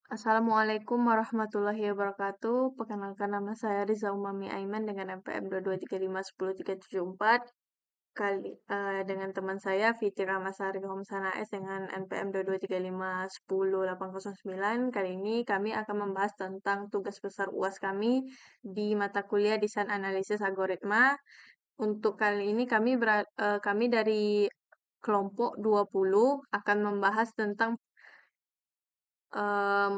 Assalamualaikum warahmatullahi wabarakatuh. Perkenalkan nama saya Riza Umami Aiman dengan NPM 223510374. Dengan teman saya Fitri Ramasari Homsana S dengan NPM 223510809. Kali ini kami akan membahas tentang tugas besar UAS kami di mata kuliah Desain Analisis Algoritma. Untuk kali ini kami dari kelompok 20 akan membahas tentang Em,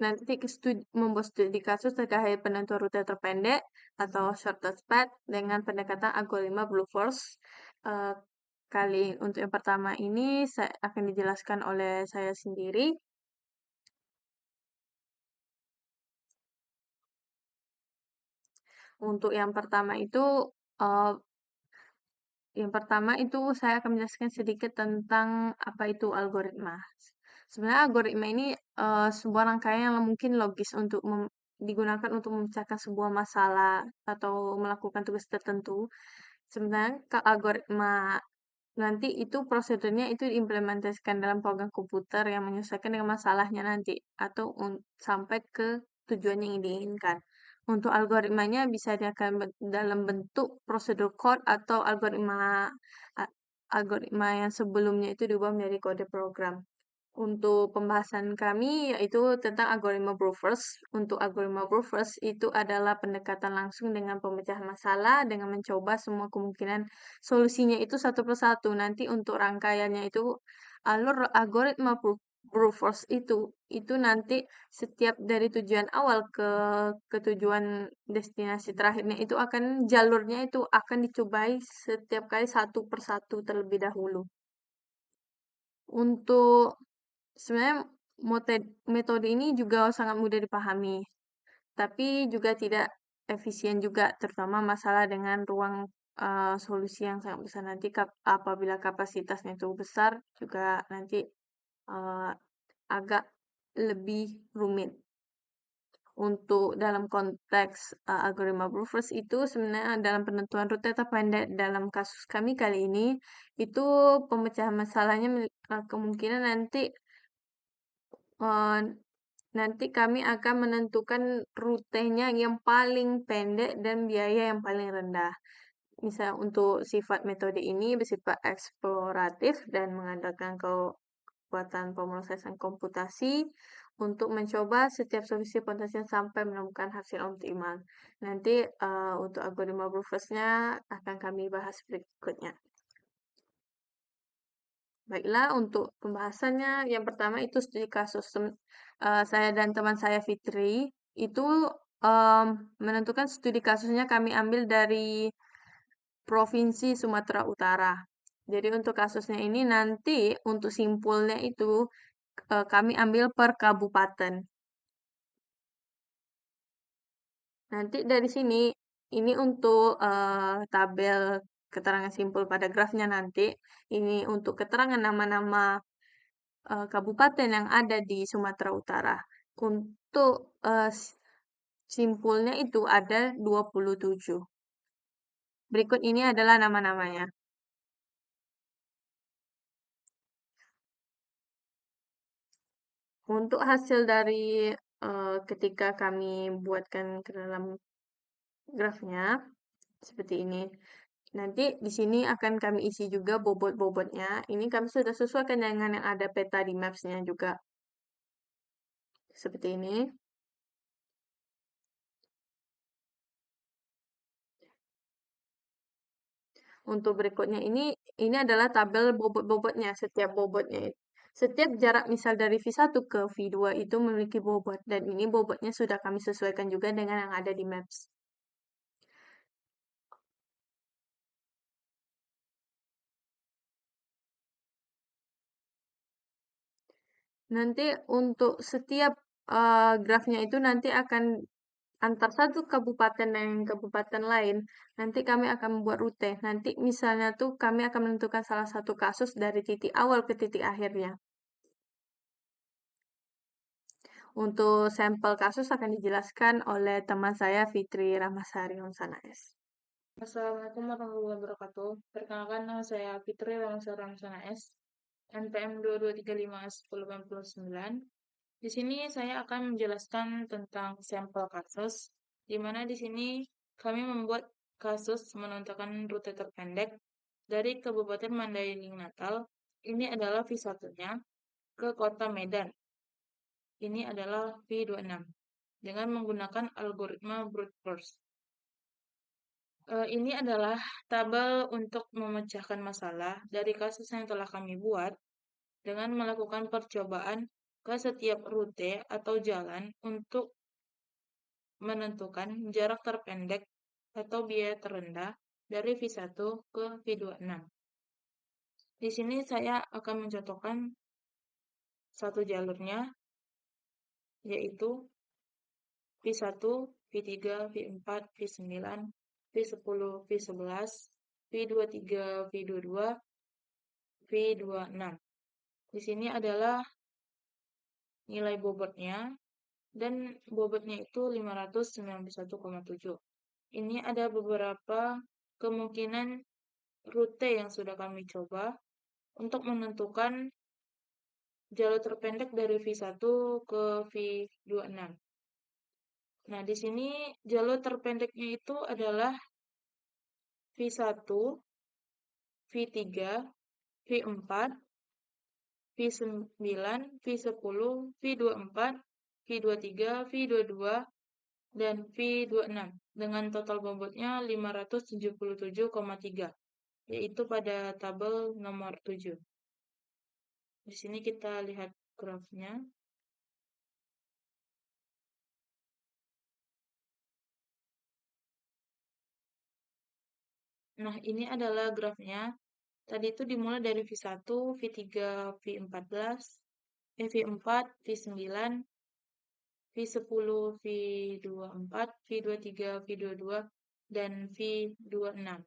nanti membuat studi kasus terkait penentuan rute terpendek atau shortest path dengan pendekatan algoritma Blue Force. Eh, untuk yang pertama ini saya akan dijelaskan oleh saya sendiri. Untuk eh, yang pertama itu saya akan menjelaskan sedikit tentang apa itu algoritma. Sebenarnya algoritma ini sebuah rangkaian yang mungkin logis untuk digunakan untuk memecahkan sebuah masalah atau melakukan tugas tertentu. Sebenarnya algoritma nanti itu prosedurnya itu diimplementasikan dalam program komputer yang menyesuaikan dengan masalahnya nanti atau sampai ke tujuan yang diinginkan. Untuk algoritmanya bisa dalam bentuk prosedur code atau algoritma yang sebelumnya itu diubah menjadi kode program. Untuk pembahasan kami yaitu tentang algoritma Bruford. Untuk algoritma Bruford itu adalah pendekatan langsung dengan pemecahan masalah dengan mencoba semua kemungkinan solusinya itu satu persatu. Nanti untuk rangkaiannya itu alur algoritma Bruford itu nanti setiap dari tujuan awal ke tujuan destinasi terakhirnya itu jalurnya itu akan dicobai setiap kali satu persatu terlebih dahulu. Untuk sebenarnya metode ini juga sangat mudah dipahami, tapi juga tidak efisien juga, terutama masalah dengan ruang solusi yang sangat besar nanti apabila kapasitasnya itu besar juga nanti uh, agak lebih rumit. Untuk dalam konteks algoritma Bruford itu sebenarnya dalam penentuan rute terpendek dalam kasus kami kali ini itu pemecahan masalahnya kemungkinan eh, nanti kami akan menentukan rutenya yang paling pendek dan biaya yang paling rendah. Misal untuk sifat metode ini bersifat eksploratif dan mengandalkan kekuatan pemrosesan komputasi untuk mencoba setiap solusi potensial sampai menemukan hasil optimal. Nanti untuk algoritma Bruford-nya akan kami bahas berikutnya. Baiklah, untuk pembahasannya, yang pertama itu studi kasus. Saya dan teman saya Fitri itu menentukan studi kasusnya kami ambil dari Provinsi Sumatera Utara. Jadi untuk kasusnya ini nanti untuk simpulnya itu kami ambil per kabupaten. Nanti dari sini ini untuk tabel keterangan simpul pada grafnya nanti. Ini untuk keterangan nama-nama kabupaten yang ada di Sumatera Utara. Untuk simpulnya itu ada 27. Berikut ini adalah nama-namanya. Untuk hasil dari ketika kami buatkan ke dalam grafnya seperti ini. Nanti di sini akan kami isi juga bobot-bobotnya. Ini kami sudah sesuaikan dengan yang ada peta di maps-nya juga. Seperti ini. Untuk berikutnya ini adalah tabel bobot-bobotnya. Setiap jarak misal dari V1 ke V2 itu memiliki bobot. Dan ini bobotnya sudah kami sesuaikan juga dengan yang ada di maps. Nanti untuk setiap grafnya itu nanti akan antar satu kabupaten dan kabupaten lain, nanti kami akan membuat rute. Nanti misalnya tuh kami akan menentukan salah satu kasus dari titik awal ke titik akhirnya. Untuk sampel kasus akan dijelaskan oleh teman saya Fitri Ramasari Homsana S. Assalamualaikum warahmatullahi wabarakatuh. Perkenalkan nama saya Fitri Ramsana S. NPM 2235 1089. Di sini saya akan menjelaskan tentang sampel kasus, di mana di sini kami membuat kasus menentukan rute terpendek dari Kabupaten Mandailing Natal. Ini adalah V1-nya ke Kota Medan. Ini adalah V26 dengan menggunakan algoritma brute force. Ini adalah tabel untuk memecahkan masalah dari kasus yang telah kami buat dengan melakukan percobaan ke setiap rute atau jalan untuk menentukan jarak terpendek atau biaya terendah dari V1 ke V26. Di sini saya akan mencontohkan satu jalurnya, yaitu V1, V3, V4, V9, V10, V11, V23, V22, V26. Di sini adalah nilai bobotnya, dan bobotnya itu 591,7. Ini ada beberapa kemungkinan rute yang sudah kami coba untuk menentukan jalur terpendek dari V1 ke V26. Nah, di sini jalur terpendeknya itu adalah V1, V3, V4, V9, V10, V24, V23, V22, dan V26 dengan total bobotnya 577,3, yaitu pada tabel nomor 7. Di sini kita lihat grafnya. Nah, ini adalah grafnya. Tadi itu dimulai dari V1, V3, V14, V4, V9, V10, V24, V23, V22, dan V26.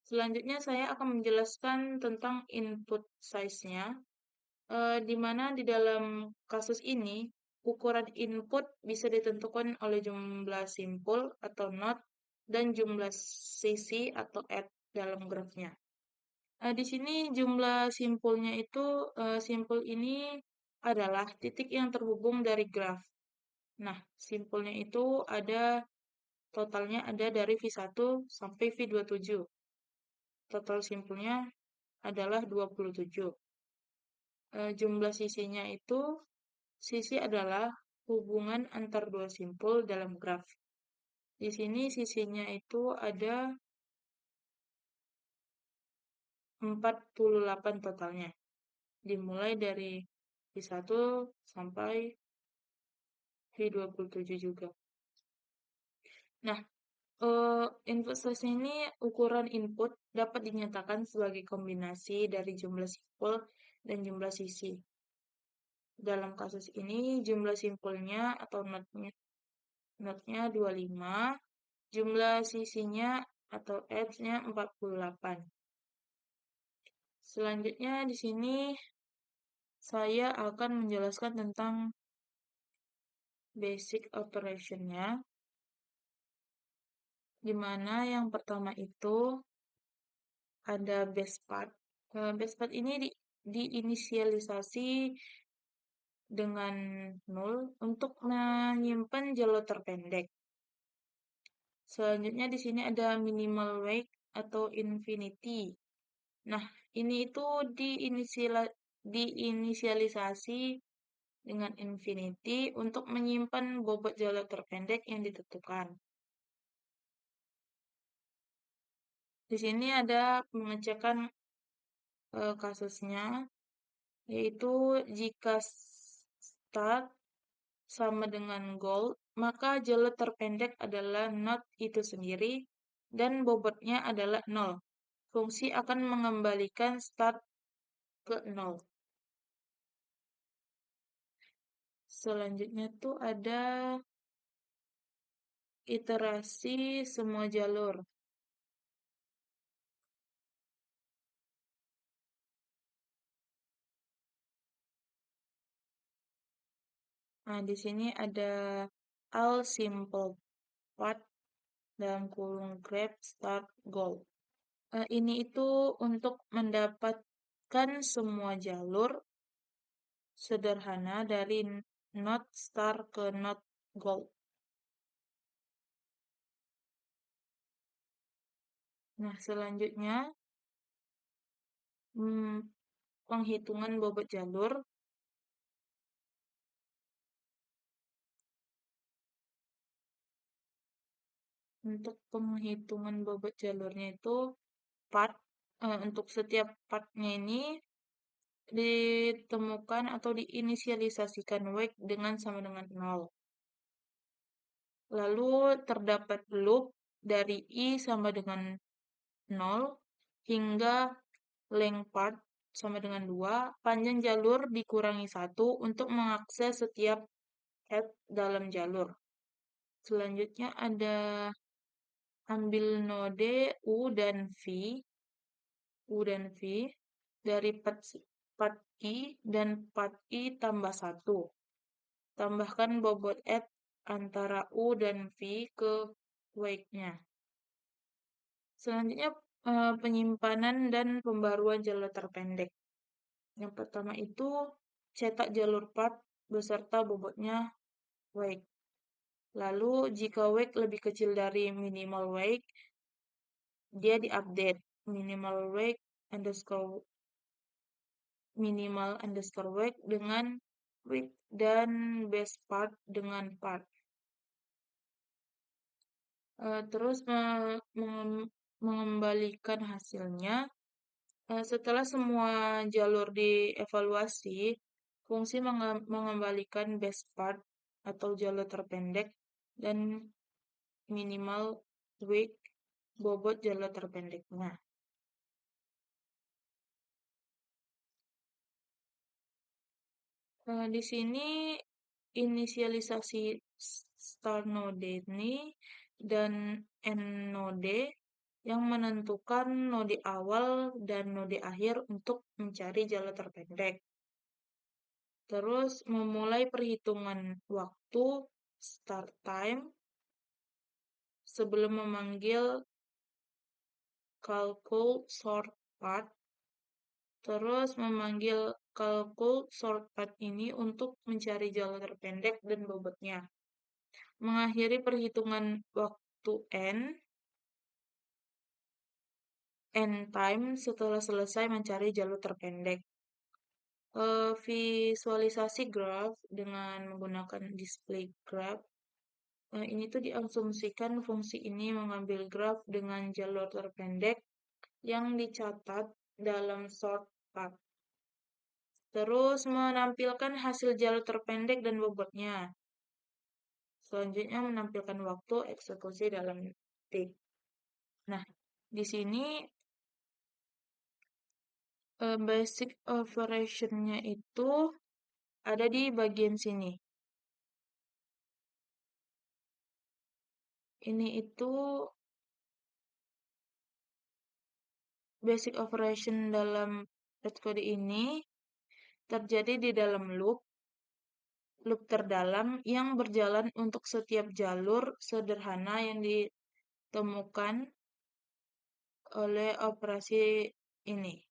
Selanjutnya saya akan menjelaskan tentang input size-nya, di mana di dalam kasus ini ukuran input bisa ditentukan oleh jumlah simpul atau not dan jumlah sisi atau add dalam grafnya. Di sini jumlah simpulnya itu, simpul ini adalah titik yang terhubung dari graf. Nah, simpulnya itu totalnya ada dari V1 sampai V27. Total simpulnya adalah 27. Jumlah sisinya itu, sisi adalah hubungan antar dua simpul dalam graf. Di sini sisinya itu ada 48 totalnya. Dimulai dari V1 sampai V27 juga. Nah, input size ini ukuran input dapat dinyatakan sebagai kombinasi dari jumlah simpul dan jumlah sisi. Dalam kasus ini jumlah simpulnya atau notnya 25, jumlah sisinya atau edge-nya 48. Selanjutnya di sini saya akan menjelaskan tentang basic operation-nya, di mana yang pertama itu ada base path. Base path ini diinisialisasi dengan 0 untuk menyimpan jalur terpendek. Selanjutnya di sini ada minimal wake atau infinity. Nah, ini itu diinisialisasi dengan infinity untuk menyimpan bobot jalur terpendek yang ditentukan. Di sini ada pengecekan kasusnya, yaitu jika start sama dengan goal, maka jalur terpendek adalah not itu sendiri dan bobotnya adalah 0. Fungsi akan mengembalikan start ke 0. Selanjutnya tuh ada iterasi semua jalur. Nah, di sini ada all simple path dalam kurung grab start goal. Ini itu untuk mendapatkan semua jalur sederhana dari not star ke not gold. Nah, selanjutnya hmm, penghitungan bobot jalur. Untuk penghitungan bobot jalurnya itu untuk setiap partnya ini ditemukan atau diinisialisasikan wake dengan sama dengan 0. Lalu terdapat loop dari I sama dengan 0 hingga length part sama dengan 2, panjang jalur dikurangi 1 untuk mengakses setiap head dalam jalur. Selanjutnya ada ambil node U dan V dari part I dan part I tambah 1. Tambahkan bobot add antara U dan V ke wake-nya. Selanjutnya penyimpanan dan pembaruan jalur terpendek. Yang pertama itu cetak jalur part beserta bobotnya wake. Lalu jika wake lebih kecil dari minimal wake, dia diupdate minimal underscore wake dengan width dan base part dengan part. Terus mengembalikan hasilnya. Setelah semua jalur dievaluasi, fungsi mengembalikan base part atau jalur terpendek dan minimal width bobot jalur terpendeknya. Di sini inisialisasi start node ini dan end node yang menentukan node awal dan node akhir untuk mencari jalur terpendek. Terus memulai perhitungan waktu start time sebelum memanggil calculate sort path. Terus memanggil calculate sort path ini untuk mencari jalur terpendek dan bobotnya. Mengakhiri perhitungan waktu end time setelah selesai mencari jalur terpendek. Visualisasi graph dengan menggunakan display graph. Ini tuh diasumsikan fungsi ini mengambil graph dengan jalur terpendek yang dicatat dalam sort path. Terus menampilkan hasil jalur terpendek dan bobotnya. Selanjutnya menampilkan waktu eksekusi dalam detik. Nah, di sini basic operation-nya itu ada di bagian sini. Ini itu basic operation dalam kode ini terjadi di dalam loop terdalam yang berjalan untuk setiap jalur sederhana yang ditemukan oleh operasi ini.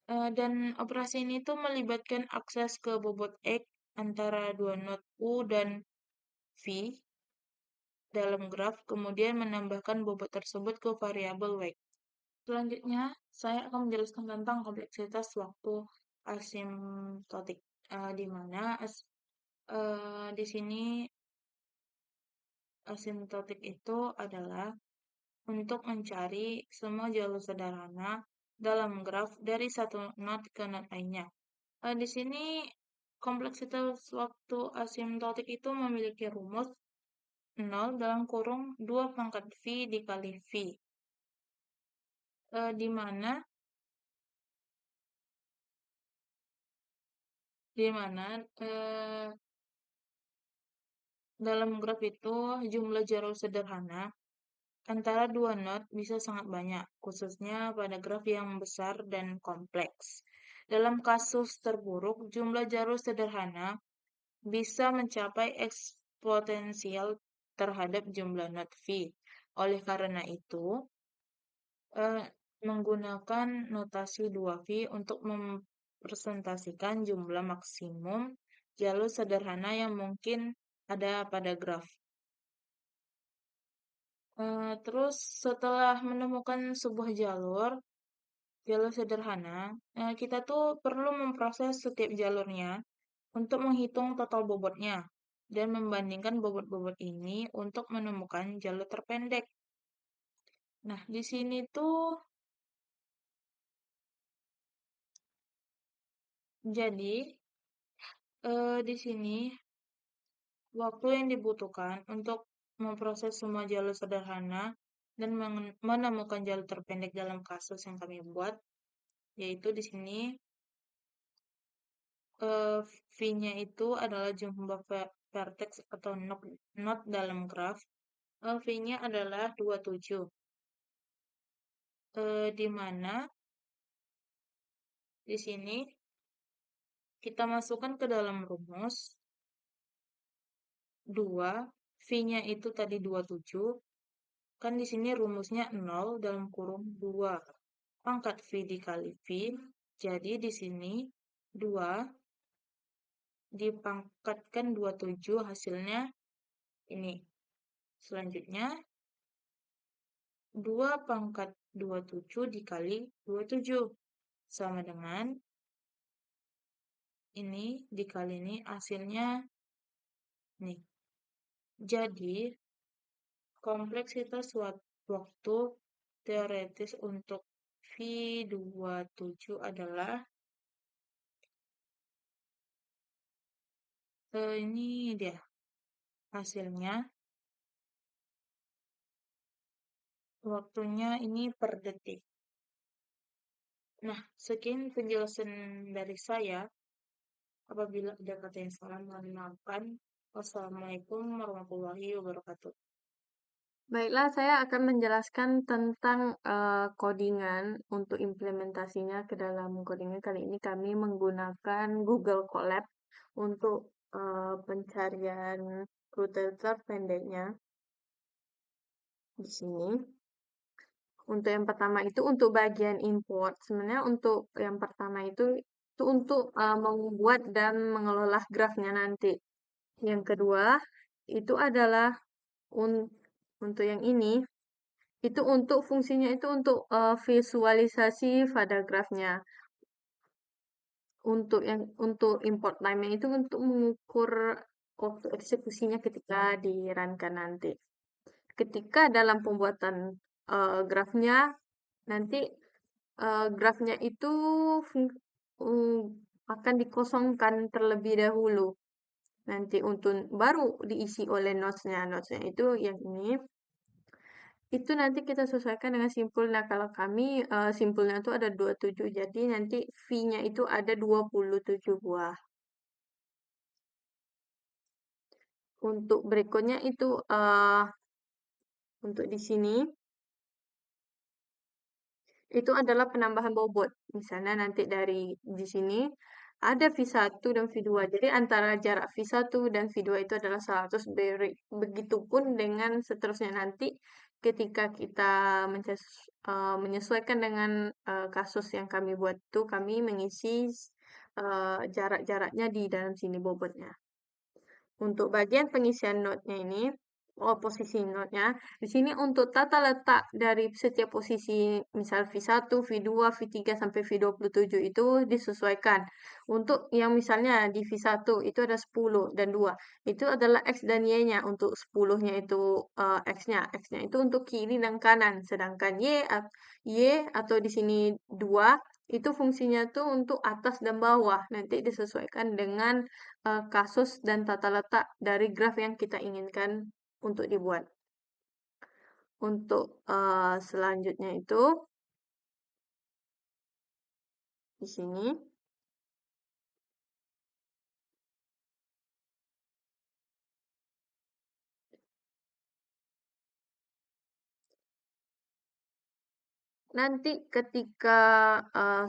Dan operasi ini tuh melibatkan akses ke bobot X antara dua node U dan V dalam graf, kemudian menambahkan bobot tersebut ke variabel wake. Selanjutnya, saya akan menjelaskan tentang kompleksitas waktu asimtotik, di mana di sini asimtotik itu adalah untuk mencari semua jalur sederhana dalam graf dari satu node ke node lainnya. Di sini kompleksitas waktu asimtotik itu memiliki rumus 0 dalam kurung 2 pangkat V dikali V. Di mana dalam graf itu jumlah jalur sederhana antara dua node bisa sangat banyak, khususnya pada graf yang besar dan kompleks. Dalam kasus terburuk, jumlah jalur sederhana bisa mencapai eksponensial terhadap jumlah node V. Oleh karena itu, eh, menggunakan notasi 2V untuk mempresentasikan jumlah maksimum jalur sederhana yang mungkin ada pada graf. Terus setelah menemukan sebuah jalur sederhana, kita tuh perlu memproses setiap jalurnya untuk menghitung total bobotnya dan membandingkan bobot-bobot ini untuk menemukan jalur terpendek. Nah, di sini tuh jadi di sini waktu yang dibutuhkan untuk memproses semua jalur sederhana dan menemukan jalur terpendek dalam kasus yang kami buat, yaitu di sini V-nya itu adalah jumlah vertex atau node dalam graf. V-nya adalah 27. Di mana di sini kita masukkan ke dalam rumus 2, V-nya itu tadi 27, kan di sini rumusnya 0 dalam kurung 2 pangkat V dikali V. Jadi di sini 2 dipangkatkan 27 hasilnya ini. Selanjutnya 2 pangkat 27 dikali 27 sama dengan ini dikali ini hasilnya nih. Jadi kompleksitas waktu teoretis untuk V27 adalah ini dia hasilnya. Waktunya ini per detik. Nah, sekian penjelasan dari saya. Apabila ada kata yang salah, mohon maafkan. Wassalamualaikum warahmatullahi wabarakatuh. Baiklah, saya akan menjelaskan tentang codingan untuk implementasinya ke dalam codingan. Kali ini kami menggunakan Google Colab untuk pencarian rute terpendeknya di sini. Untuk yang pertama itu untuk bagian import. Sebenarnya untuk yang pertama itu untuk membuat dan mengelola grafnya nanti. Yang kedua itu adalah un- untuk yang ini itu untuk fungsinya itu untuk visualisasi pada grafnya. Untuk import time itu untuk mengukur waktu eksekusinya ketika di-run-kan nanti. Ketika dalam pembuatan grafnya nanti grafnya itu uh, akan dikosongkan terlebih dahulu. Nanti untuk baru diisi oleh nodes-nya. Nodes-nya itu yang ini. Itu nanti kita sesuaikan dengan simpul. Nah, kalau kami simpulnya itu ada 27. Jadi nanti V-nya itu ada 27 buah. Untuk berikutnya itu untuk di sini itu adalah penambahan bobot. Misalnya nanti dari di sini ada V1 dan V2. Jadi antara jarak V1 dan V2 itu adalah 100. Begitupun dengan seterusnya nanti ketika kita menyesuaikan dengan kasus yang kami buat itu kami mengisi jarak-jaraknya di dalam sini bobotnya. Untuk bagian pengisian node-nya ini, posisi node-nya, di sini untuk tata letak dari setiap posisi, misal V1, V2, V3 sampai V27 itu disesuaikan. Untuk yang misalnya di V1 itu ada 10 dan 2, itu adalah X dan Y-nya. Untuk 10-nya itu X-nya. X-nya itu untuk kiri dan kanan. Sedangkan Y atau di sini 2, itu fungsinya tuh untuk atas dan bawah. Nanti disesuaikan dengan kasus dan tata letak dari graf yang kita inginkan untuk dibuat. Untuk selanjutnya itu di sini nanti ketika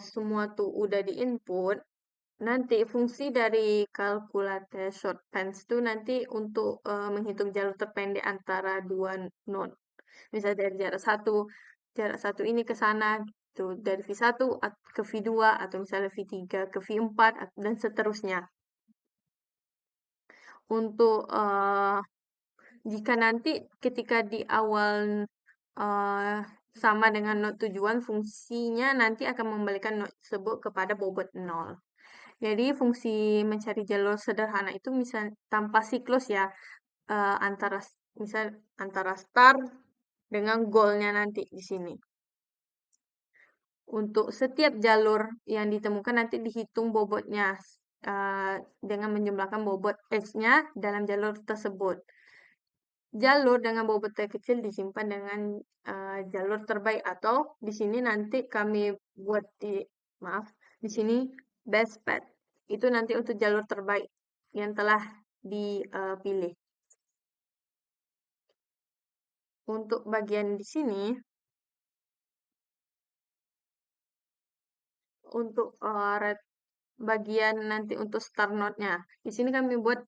semua tuh udah diinput, nanti fungsi dari kalkulator short pants itu nanti untuk menghitung jalur terpendek antara dua node. Misal dari jarak satu ini ke sana gitu, dari V1 ke V2 atau misalnya V3 ke V4 dan seterusnya. Untuk jika nanti ketika di awal eh, sama dengan not tujuan, fungsinya nanti akan mengembalikan not tersebut kepada bobot nol. Jadi fungsi mencari jalur sederhana itu misal tanpa siklus ya, misal antara start dengan goalnya nanti di sini. Untuk setiap jalur yang ditemukan nanti dihitung bobotnya dengan menjumlahkan bobot X-nya dalam jalur tersebut. Jalur dengan bobot terkecil disimpan dengan jalur terbaik atau di sini nanti kami buat di sini best path. Itu nanti untuk jalur terbaik yang telah dipilih. Untuk bagian di sini, untuk bagian nanti untuk start node-nya. Di sini kami buat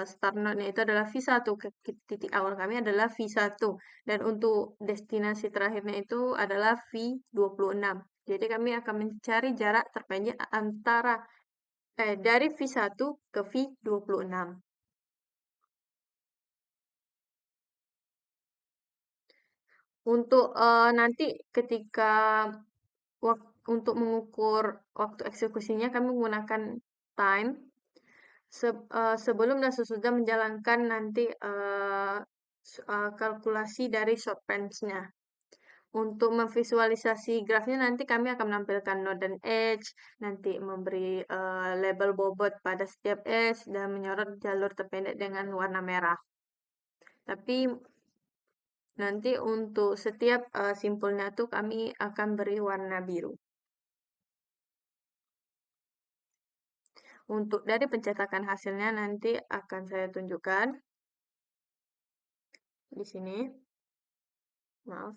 start node-nya itu adalah V1. Titik awal kami adalah V1. Dan untuk destinasi terakhirnya itu adalah V26. Jadi kami akan mencari jarak terpendek dari V1 ke V26. Untuk nanti ketika untuk mengukur waktu eksekusinya kami menggunakan time sebelum dan sesudah menjalankan nanti kalkulasi dari short range-nya. Untuk memvisualisasi grafnya nanti kami akan menampilkan node dan edge, nanti memberi label bobot pada setiap edge dan menyorot jalur terpendek dengan warna merah. Tapi nanti untuk setiap simpulnya tuh kami akan beri warna biru. Untuk dari pencetakan hasilnya nanti akan saya tunjukkan di sini. Maaf.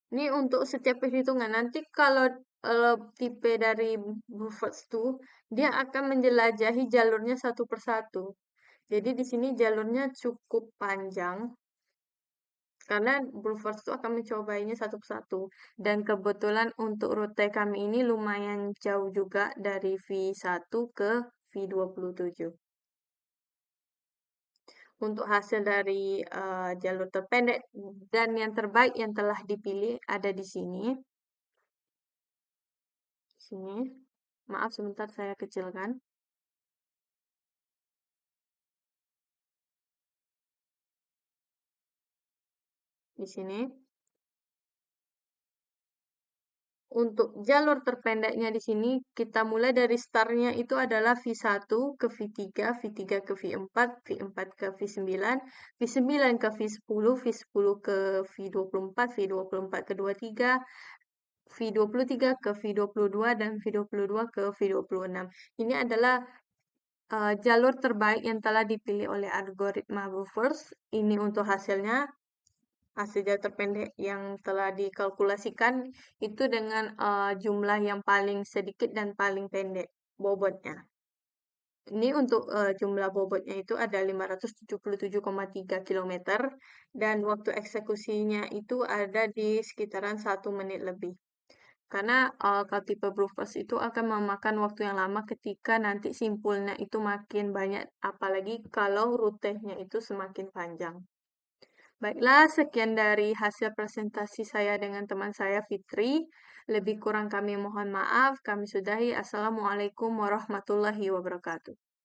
Ini untuk setiap perhitungan. Nanti kalau tipe dari Blueford itu, dia akan menjelajahi jalurnya satu persatu. Jadi di sini jalurnya cukup panjang. Karena Blueford itu akan mencobanya satu persatu. Dan kebetulan untuk rute kami ini lumayan jauh juga dari V1 ke V27. Untuk hasil dari jalur terpendek dan yang terbaik yang telah dipilih ada di sini. Sini. Maaf sebentar saya kecilkan. Di sini. Untuk jalur terpendeknya di sini, kita mulai dari startnya itu adalah V1 ke V3, V3 ke V4, V4 ke V9, V9 ke V10, V10 ke V24, V24 ke 23, V23 ke V22, dan V22 ke V26. Ini adalah jalur terbaik yang telah dipilih oleh algoritma Blueford. Ini untuk hasilnya. Hasil jalur terpendek yang telah dikalkulasikan itu dengan jumlah yang paling sedikit dan paling pendek bobotnya. Ini untuk jumlah bobotnya itu ada 577,3 km dan waktu eksekusinya itu ada di sekitaran 1 menit lebih. Karena kalau tipe Blueford itu akan memakan waktu yang lama ketika nanti simpulnya itu makin banyak, apalagi kalau rutenya itu semakin panjang. Baiklah, sekian dari hasil presentasi saya dengan teman saya Fitri. Lebih kurang kami mohon maaf. Kami sudahi. Assalamualaikum warahmatullahi wabarakatuh.